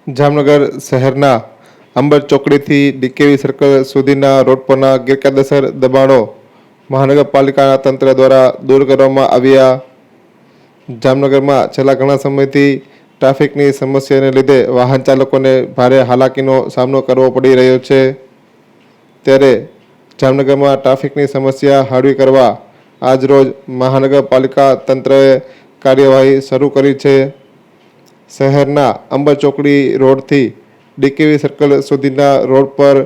જામનગર શહેરના Amber ચોકડીથી DKV circle સુધીના road પરના ગેરકાયદેસર દબાણો મહાનગરપાલિકાના તંત્ર દ્વારા દૂર કરવામાં આવ્યા. જામનગરમાં છેલ્લા ઘણા સમયથી ટ્રાફિકની સમસ્યાને લીધે વાહન ચાલકોને ભારે હાલાકીનો સામનો કરવો પડી રહ્યો છે. ત્યારે જામનગરમાં ટ્રાફિકની સમસ્યા હળવી કરવા આજરોજ મહાનગરપાલિકા તંત્રએ કાર્યવાહી શરૂ કરી છે. શહેરના અંબર ચોકડી રોડથી ડીકેવી સર્કલ સુધીના રોડ પર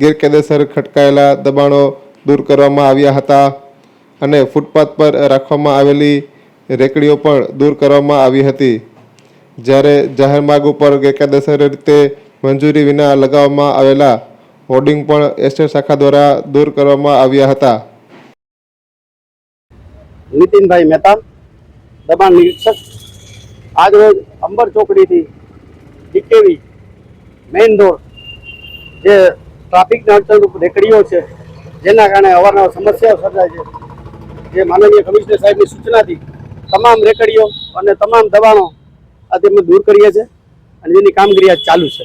ગેરકાયદેસર ખટકાયેલા દબાણો દૂર કરવામાં આવ્યા હતા અને ફૂટપાથ પર રાખવામાં આવેલી રેકડીઓ પણ દૂર કરવામાં આવી હતી. જ્યારે જાહેર માર્ગ ઉપર ગેરકાયદેસર રીતે મંજૂરી વિના લગાવવામાં આવેલા હોર્ડિંગ પણ એસટી શાખા દ્વારા દૂર કરવામાં આવ્યા હતા. નીતિનભાઈ મહેતા, દબાણ નિરીક્ષક. આજરોજ અંબર ચોકડીથી ડીકેવી મેઇન રોડ જે ટ્રાફિકના અડચણરૂપ રેકડીઓ છે, જેના કારણે અવારનવાર સમસ્યાઓ સર્જાય છે, જે માનનીય કમિશનર સાહેબની સૂચનાથી તમામ રેકડીઓ અને તમામ દબાણો આજે અમે દૂર કરીએ છીએ અને જેની કામગીરી આજ ચાલુ છે.